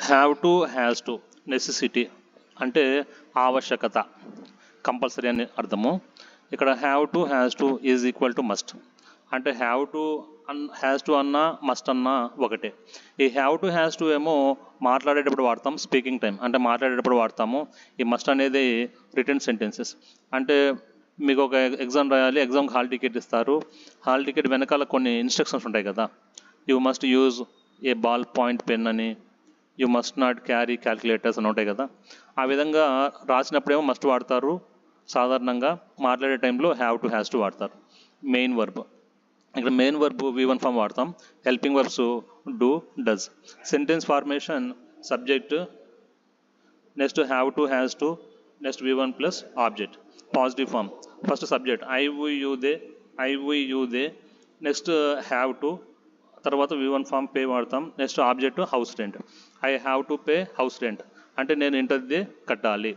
Have to, has to, necessity అంటే ఆవశ్యకత, compulsory అని అర్థము. ఇక్కడ have to, has to is equal to must. అంటే హ్యావ్ టు హ్యాస్ టు అన్నా మస్ట్ అన్నా ఒకటే. ఈ హ్యావ్ టు హ్యాస్ టు ఏమో మాట్లాడేటప్పుడు వాడతాం, స్పీకింగ్ టైం అంటే మాట్లాడేటప్పుడు వాడతాము. ఈ మస్ట్ అనేది రిటర్న్ సెంటెన్సెస్. అంటే మీకు ఒక ఎగ్జామ్ రాయాలి, ఎగ్జామ్కి హాల్ టికెట్ ఇస్తారు. హాల్ టికెట్ వెనకాల కొన్ని ఇన్స్ట్రక్షన్స్ ఉంటాయి కదా. You must use a ball point pen అని, you must not carry calculators అని ఉంటాయి కదా. ఆ విధంగా రాసినప్పుడేమో మస్ట్ వాడతారు, సాధారణంగా మాట్లాడే టైంలో హ్యావ్ టు హ్యాస్ టు వాడతారు. మెయిన్ వర్బ్, ఇక్కడ మెయిన్ వర్బ్ V1 ఫామ్ వాడతాం. Helping verbs do, does. Sentence formation subject, next have to, has to, next V1 plus object. Positive form first subject I we you they, I we you they. Next have to, తర్వాత V1 form pay వాడతాం. Next object house rent. I have to pay house rent అంటే నేను ఇంటద్దే కట్టాలి.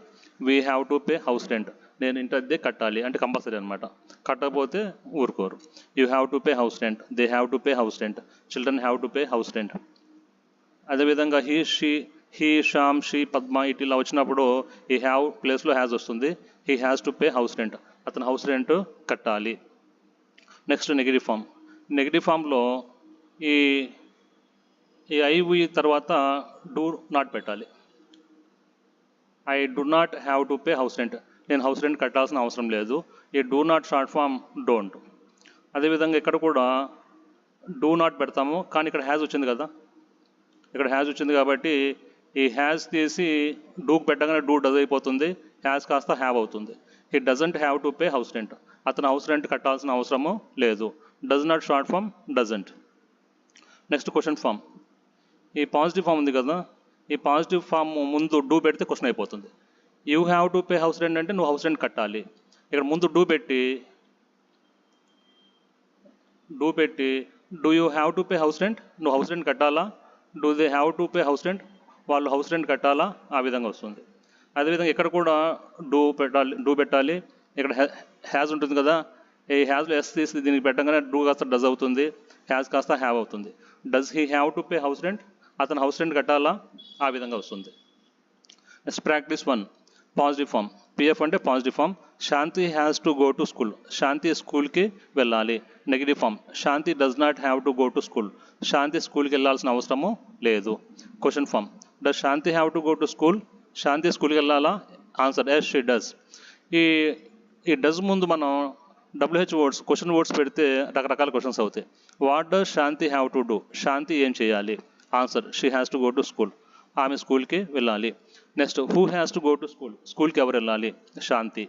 We have to pay house rent, నేను ఇంటద్దే కట్టాలి అంటే కంపల్సరీ అనమాట. కట్టకపోతే ఊరుకోరు. You have to pay house rent, they have to pay house rent, children have to pay house rent. అదేవిధంగా హీ షామ్ షీ పద్మ ఇట్లా వచ్చినప్పుడు ఈ హ్యావ్ ప్లేస్లో హ్యాజ్ వస్తుంది. He has to pay house rent, అతను హౌస్ రెంట్ కట్టాలి. Next negative form. నెగిటివ్ ఫామ్లో ఈ ఐ వి తర్వాత డూ నాట్ పెట్టాలి. I do not have to pay house rent, నేను హౌస్ రెంట్ కట్టాల్సిన అవసరం లేదు. ఈ do not short form don't. అదేవిధంగా ఇక్కడ కూడా డూ నాట్ పెడతాము, కానీ ఇక్కడ హ్యాజ్ వచ్చింది కదా, ఇక్కడ హ్యాజ్ వచ్చింది కాబట్టి ఈ హ్యాజ్ తీసి డూకి పెట్టగానే డూ డజ్ అయిపోతుంది, హ్యాజ్ కాస్త హ్యావ్ అవుతుంది. ఈ doesn't have to pay house rent, అతను హౌస్ రెంట్ కట్టాల్సిన అవసరము లేదు. Does not short form doesn't. Next question form. ఈ పాజిటివ్ ఫామ్ ఉంది కదా, ఈ పాజిటివ్ ఫామ్ ముందు డూ పెడితే క్వశ్చన్ అయిపోతుంది. You have to pay house rent అంటే నువ్వు హౌస్ రెంట్ కట్టాలి. ఇక్కడ ముందు డూ పెట్టి do you have to pay house rent, నువ్వు హౌస్ రెంట్ కట్టాలా. Do they have to pay house rent, వాళ్ళు హౌస్ రెంట్ కట్టాలా. ఆ విధంగా వస్తుంది. అదేవిధంగా ఇక్కడ కూడా డూ పెట్టాలి. ఇక్కడ హ్యాజ్ ఉంటుంది కదా, ఈ హ్యాజ్లో ఎస్ తీసి దీనికి పెట్టగానే డూ కాస్త డజ్ అవుతుంది, హ్యాజ్ కాస్త హ్యావ్ అవుతుంది. Does he have to pay house rent, అతను హౌస్ రెంట్ కట్టాలా. ఆ విధంగా వస్తుంది. Next practice 1 positive form. PF అంటే positive form. Shanti has to go to school, Shanti స్కూల్కి వెళ్ళాలి. Negative form. Shanti does not have to go to school, Shanti స్కూల్కి వెళ్ళాల్సిన అవసరము లేదు. Question form. Does Shanti have to go to school, Shanti స్కూల్కి వెళ్ళాలా. Answer yes she does. ఈ డస్ ముందు మనం WH వర్డ్స్, క్వశ్చన్ వర్డ్స్ పెడితే రకరకాల క్వశ్చన్స్ అవుతాయి. What does Shanti have to do, Shanti ఏం చేయాలి. Answer she has to go to school, ఆమె స్కూల్కి వెళ్ళాలి. Next who has to go to school, స్కూల్కి ఎవరు వెళ్ళాలి. Shanti.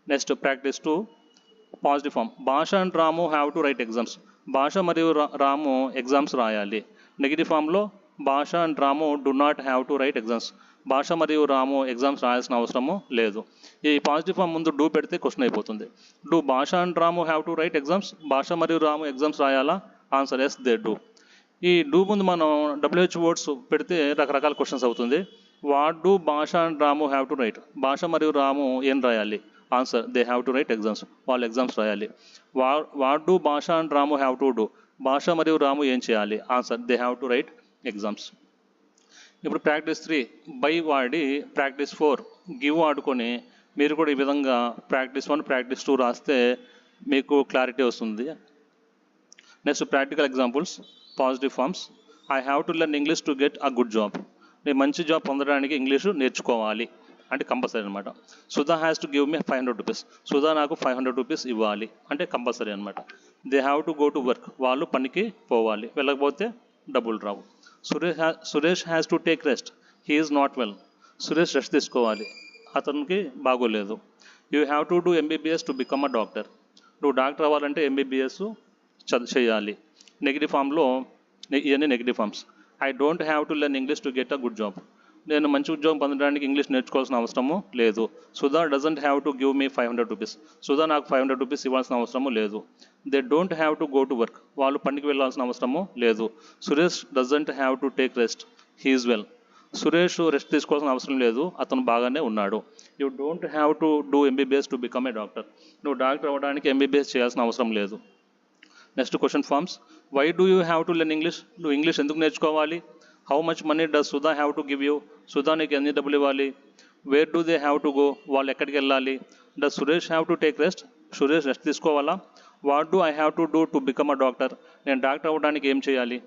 Next practice 2 positive form. Bhasha and Ramu have to write exams, Bhasha మరియు రాము ఎగ్జామ్స్ రాయాలి. నెగిటివ్ ఫామ్లో Bhasha and Ramu do not have to write exams, Bhasha మరియు రాము ఎగ్జామ్స్ రాయాల్సిన అవసరము లేదు. ఈ పాజిటివ్ ఫామ్ ముందు డూ పెడితే క్వశ్చన్ అయిపోతుంది. Do Bhasha and Ramu have to write exams, Bhasha మరియు రాము ఎగ్జామ్స్ రాయాలా. Answer yes they do. ఈ డూ ముందు మనం WH వర్డ్స్ పెడితే రకరకాల క్వశ్చన్స్ అవుతుంది. What do Bhasha and Ramu have to write, Bhasha మరియు రాము ఏం రాయాలి. Answer they have to write exams, వాళ్ళు ఎగ్జామ్స్ రాయాలి. What do Bhasha and Ramu have to do, Bhasha మరియు రాము ఏం చేయాలి. Answer they have to write exams. ఇప్పుడు ప్రాక్టీస్ 3 బై వాడి ప్రాక్టీస్ 4 గివ్ వాడుకొని మీరు కూడా ఈ విధంగా ప్రాక్టీస్ 1 ప్రాక్టీస్ 2 రాస్తే మీకు క్లారిటీ వస్తుంది. Next practical examples. Positive forms. I have to learn English to get a good job, నేను మంచి జాబ్ పొందడానికి ఇంగ్లీషు నేర్చుకోవాలి అంటే కంపల్సరీ అనమాట. Sudha has to give me 500 rupees, Sudha నాకు 500 రూపీస్ ఇవ్వాలి అంటే కంపల్సరీ అనమాట. They have to go to work, వాళ్ళు పనికి పోవాలి, వెళ్ళకపోతే డబ్బులు రావు. Suresh has to take rest, he is not well, Suresh rest తీసుకోవాలి, అతనికి బాగోలేదు. You have to do MBBS to become a doctor, నువ్వు డాక్టర్ అవ్వాలంటే MBBS చేయాలి. నెగిటివ్ ఫామ్లో ఇవన్నీ negative forms. I don't have to learn English to get a good job, నేను మంచి ఉద్యోగం పొందడానికి ఇంగ్లీష్ నేర్చుకోవాల్సిన అవసరము లేదు. Sudha doesn't have to give me 500 rupees, Sudha నాకు 500 రూపీస్ ఇవ్వాల్సిన అవసరము లేదు. They don't have to go to work, వాళ్ళు పనికి వెళ్ళాల్సిన అవసరము లేదు. Suresh doesn't have to take rest, he is well, Suresh rest తీసుకోవాల్సిన అవసరం లేదు, అతను బాగానే ఉన్నాడు. You don't have to do MBBS to become a doctor, నువ్వు డాక్టర్ అవ్వడానికి MBBS చేయాల్సిన అవసరం లేదు. Next question forms. Why do you have to learn English, నువ్వు ఇంగ్లీష్ ఎందుకు నేర్చుకోవాలి. How much money does Sudha have to give you, Sudha నీకు ఎన్ని డబ్బులు ఇవ్వాలి. Where do they have to go, వాళ్ళు ఎక్కడికి వెళ్ళాలి. Does Suresh have to take rest, Suresh rest తీసుకోవాలా. What do I have to do to become a doctor, నేను డాక్టర్ అవ్వడానికి ఏం చేయాలి.